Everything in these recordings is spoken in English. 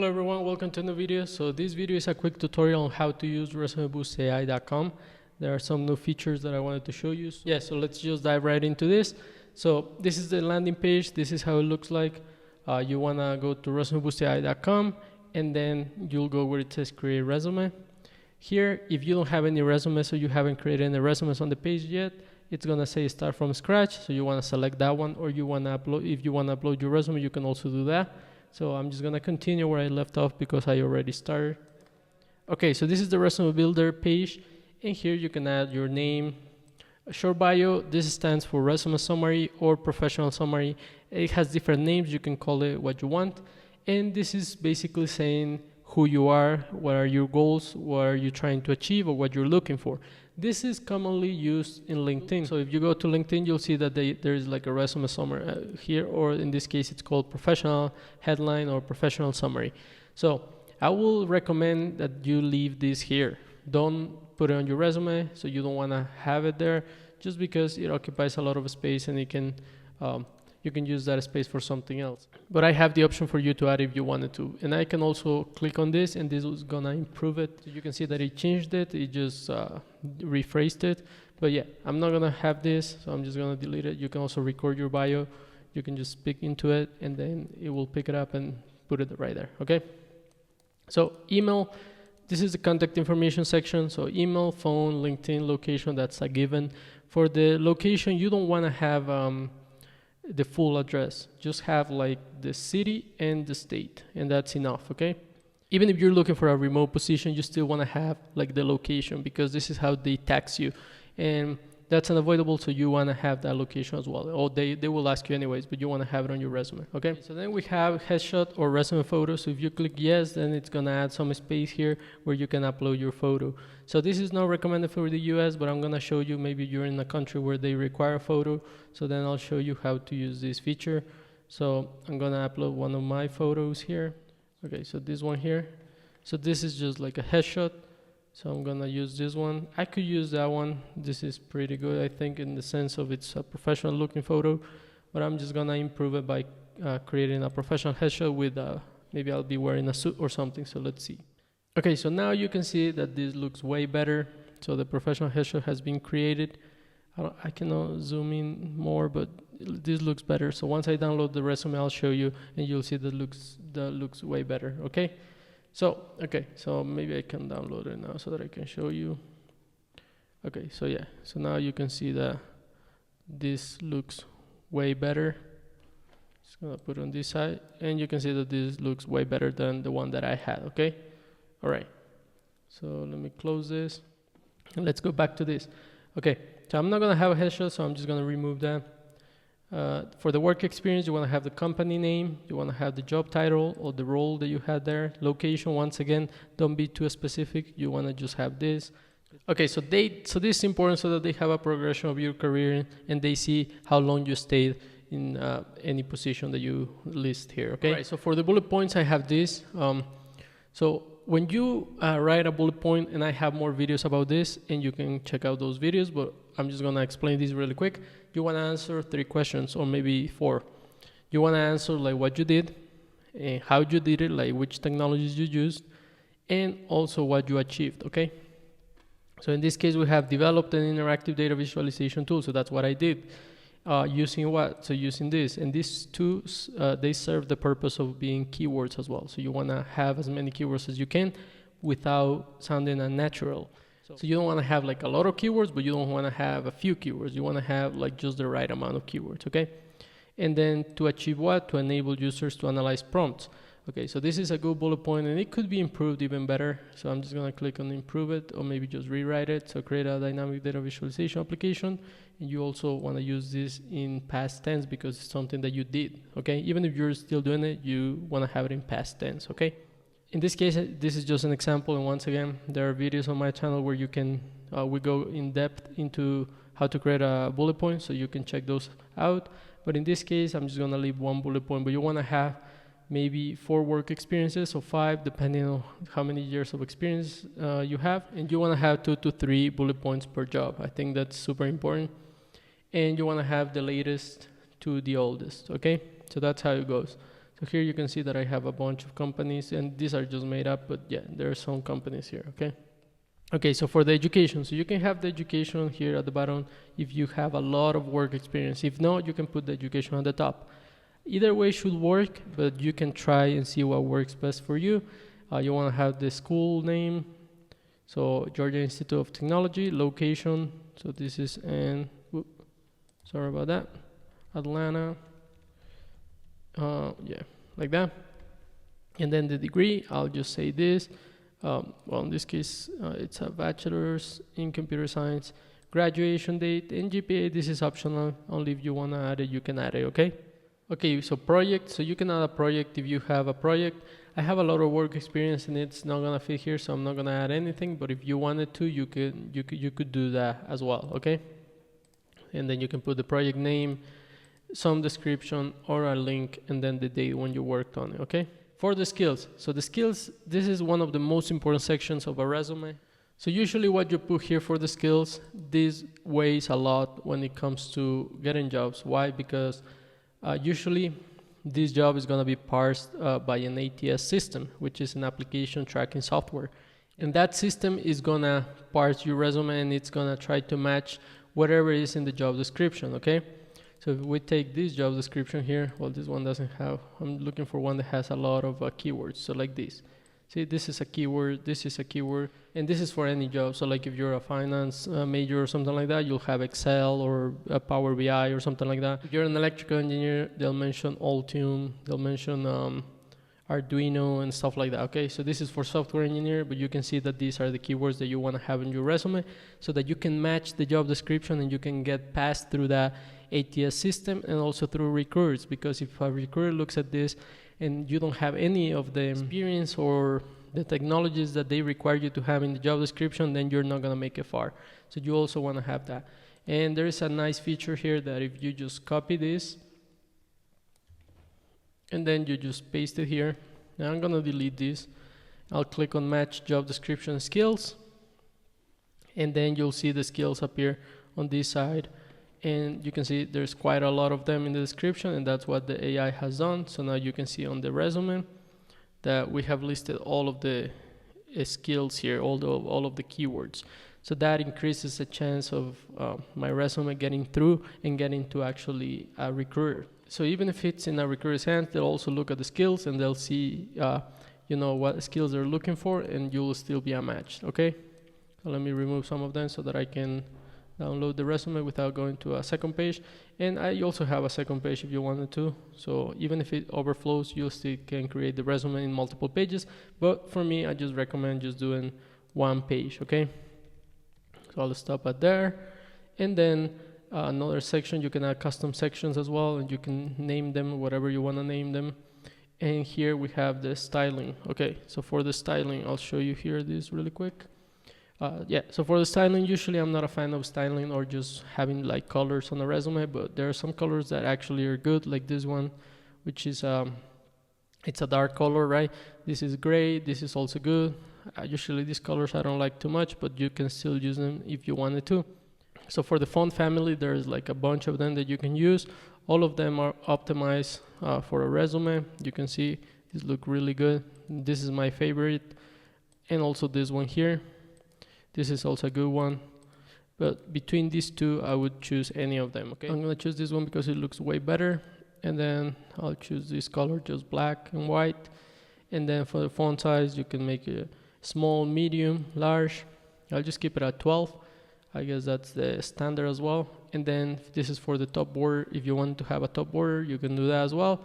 Hello everyone, welcome to a new video. So this video is a quick tutorial on how to use ResumeBoostAI.com. There are some new features that I wanted to show you. So let's just dive right into this. So this is the landing page. This is how it looks like. You want to go to ResumeBoostAI.com and then you'll go where it says create resume. Here, if you don't have any resumes or you haven't created any resumes on the page yet, it's going to say start from scratch. So you want to select that one, or you want to upload. If you want to upload your resume, you can also do that. So I'm just going to continue where I left off because I already started. Okay, so this is the resume builder page. And here you can add your name, a short bio. This stands for resume summary or professional summary. It has different names. You can call it what you want. And this is basically saying who you are, what are your goals, what are you trying to achieve, or what you're looking for. This is commonly used in LinkedIn. So if you go to LinkedIn, you'll see that there is like a resume summary here, or in this case, it's called professional headline or professional summary. So I will recommend that you leave this here. Don't put it on your resume, so you don't want to have it there, just because it occupies a lot of space and it can you can use that space for something else. But I have the option for you to add if you wanted to. And I can also click on this and this is gonna improve it. So you can see that it changed it, it just rephrased it. But yeah, I'm not gonna have this, so I'm just gonna delete it. You can also record your bio. You can just speak into it and then it will pick it up and put it right there, okay? So email, this is the contact information section. So email, phone, LinkedIn, location, that's a given. For the location, you don't wanna have the full address. Just have like the city and the state, and that's enough, okay? Even if you're looking for a remote position, you still want to have like the location, because this is how they tax you, and that's unavoidable, so you want to have that location as well. Or they will ask you anyways, but you want to have it on your resume, okay? So then we have headshot or resume photo. So if you click yes, then it's gonna add some space here where you can upload your photo. So this is not recommended for the US, but I'm gonna show you, maybe you're in a country where they require a photo, so then I'll show you how to use this feature. So I'm gonna upload one of my photos here. Okay, so this one here. So this is just like a headshot. So I'm gonna use this one. I could use that one. This is pretty good, I think, in the sense of it's a professional looking photo, but I'm just gonna improve it by creating a professional headshot with maybe I'll be wearing a suit or something. So let's see. Okay, so now you can see that this looks way better. So the professional headshot has been created. I cannot zoom in more, but this looks better. So once I download the resume, I'll show you, and you'll see that looks way better. Okay. So, okay, so maybe I can download it now so that I can show you. Okay, so yeah, so now you can see that this looks way better. Just gonna put it on this side, and you can see that this looks way better than the one that I had, okay? All right, so let me close this, and let's go back to this. Okay, so I'm not gonna have a headshot, so I'm just gonna remove that. For the work experience, you want to have the company name, you want to have the job title or the role that you had there. Location, once again, don't be too specific. You want to just have this. Okay, so this is important so that they have a progression of your career and they see how long you stayed in any position that you list here. Okay. Right, so for the bullet points, I have this. So when you write a bullet point, and I have more videos about this, and you can check out those videos, but I'm just gonna explain this really quick. You wanna answer 3 questions, or maybe 4. You wanna answer like what you did, and how you did it, like which technologies you used, and also what you achieved, okay? So in this case, we have developed an interactive data visualization tool, so that's what I did. Using what? So using this, and these two, they serve the purpose of being keywords as well. So you wanna have as many keywords as you can without sounding unnatural. So you don't want to have like a lot of keywords, but you don't want to have a few keywords. You want to have like just the right amount of keywords, okay? And then to achieve what? To enable users to analyze prompts. Okay, so this is a good bullet point, and it could be improved even better. So I'm just going to click on improve it, or maybe just rewrite it. So create a dynamic data visualization application. And you also want to use this in past tense because it's something that you did, okay? Even if you're still doing it, you want to have it in past tense, okay? In this case, this is just an example, and once again, there are videos on my channel where you can, we go in depth into how to create a bullet point, so you can check those out. But in this case, I'm just gonna leave 1 bullet point, but you wanna have maybe 4 work experiences, or 5, depending on how many years of experience you have, and you wanna have 2 to 3 bullet points per job. I think that's super important. And you wanna have the latest to the oldest, okay? So that's how it goes. So here you can see that I have a bunch of companies, and these are just made up, but yeah, there are some companies here, okay? Okay, so for the education, so you can have the education here at the bottom if you have a lot of work experience. If not, you can put the education on the top. Either way should work, but you can try and see what works best for you. You want to have the school name, so Georgia Institute of Technology, location, so this is in, sorry about that, Atlanta, yeah, like that. And then the degree, I'll just say this. Well, in this case, it's a bachelor's in computer science. Graduation date and GPA, this is optional. Only if you want to add it, you can add it, okay? Okay, so project, so you can add a project if you have a project. I have a lot of work experience and it's not gonna fit here, so I'm not gonna add anything, but if you wanted to, you could do that as well, okay? And then you can put the project name, some description, or a link, and then the date when you worked on it, okay? For the skills, so the skills, this is one of the most important sections of a resume. So usually what you put here for the skills, this weighs a lot when it comes to getting jobs. Why? Because usually this job is going to be parsed by an ATS system, which is an application tracking software. And that system is going to parse your resume and it's going to try to match whatever is in the job description, okay? So if we take this job description here, well, this one doesn't have, I'm looking for one that has a lot of keywords. So like this. See, this is a keyword, this is a keyword, and this is for any job. So like if you're a finance major or something like that, you'll have Excel or a Power BI or something like that. If you're an electrical engineer, they'll mention Altium, they'll mention Arduino and stuff like that, okay? So this is for software engineer, but you can see that these are the keywords that you want to have in your resume so that you can match the job description and you can get passed through that ATS system and also through recruiters, because if a recruiter looks at this and you don't have any of the experience or the technologies that they require you to have in the job description, then you're not going to make it far. So you also want to have that. And there is a nice feature here that if you just copy this and then you just paste it here. Now I'm going to delete this. I'll click on match job description skills, and then you'll see the skills appear on this side. And you can see there's quite a lot of them in the description, and that's what the AI has done. So now you can see on the resume that we have listed all of the skills here, all of the keywords. So that increases the chance of my resume getting through and getting to actually a recruiter. So even if it's in a recruiter's hands, they'll also look at the skills and they'll see what skills they're looking for, and you'll still be a match, okay? So let me remove some of them so that I can download the resume without going to a second page. And I also have a second page if you wanted to. So even if it overflows, you still can create the resume in multiple pages. But for me, I just recommend just doing one page, okay? So I'll stop at there. And then another section, you can add custom sections as well, and you can name them whatever you want to name them. And here we have the styling. Okay, so for the styling, I'll show you here this really quick. So for the styling, usually I'm not a fan of styling or just having like colors on the resume, but there are some colors that actually are good, like this one, which is it's a dark color, right? This is gray, this is also good. Usually these colors I don't like too much, but you can still use them if you wanted to. So for the font family, there's like a bunch of them that you can use. All of them are optimized for a resume. You can see these look really good. This is my favorite, and also this one here. This is also a good one, but between these two, I would choose any of them, okay? I'm gonna choose this one because it looks way better, and then I'll choose this color, just black and white. And then for the font size, you can make it small, medium, large. I'll just keep it at 12. I guess that's the standard as well. And then this is for the top border. If you want to have a top border, you can do that as well.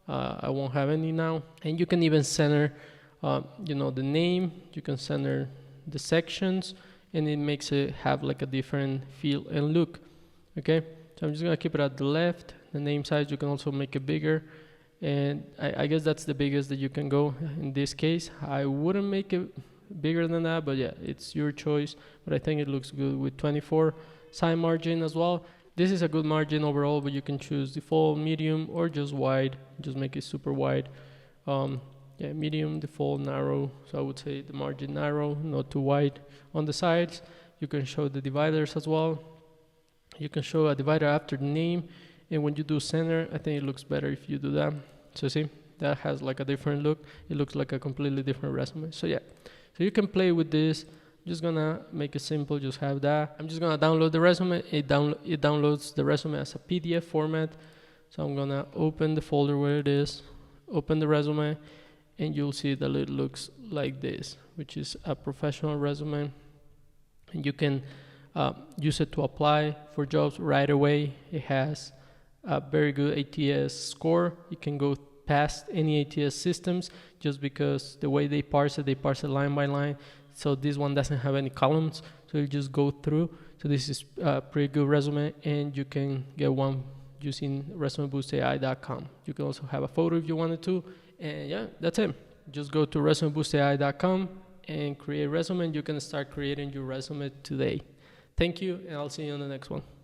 I won't have any now. And you can even center, the name. You can center the sections, and it makes it have like a different feel and look, okay? So I'm just gonna keep it at the left. The name size, you can also make it bigger, and I guess that's the biggest that you can go in this case. I wouldn't make it bigger than that, but yeah, it's your choice, but I think it looks good with 24 side margin as well. This is a good margin overall, but you can choose default, medium, or just wide. Just make it super wide. Medium, default, narrow. So I would say the margin narrow, not too wide on the sides. You can show the dividers as well. You can show a divider after the name, and when you do center, I think it looks better if you do that. So see, that has like a different look. It looks like a completely different resume. So yeah, so you can play with this. I'm just gonna make it simple, just have that. I'm just gonna download the resume. It downloads the resume as a PDF format. So I'm gonna open the folder where it is, open the resume, and you'll see that it looks like this, which is a professional resume. And you can use it to apply for jobs right away. It has a very good ATS score. You can go past any ATS systems just because the way they parse it line by line. So this one doesn't have any columns, so you just go through. So this is a pretty good resume, and you can get one using ResumeBoostAI.com. You can also have a photo if you wanted to, and yeah, that's it. Just go to ResumeBoostAI.com and create a resume, and you can start creating your resume today. Thank you, and I'll see you on the next one.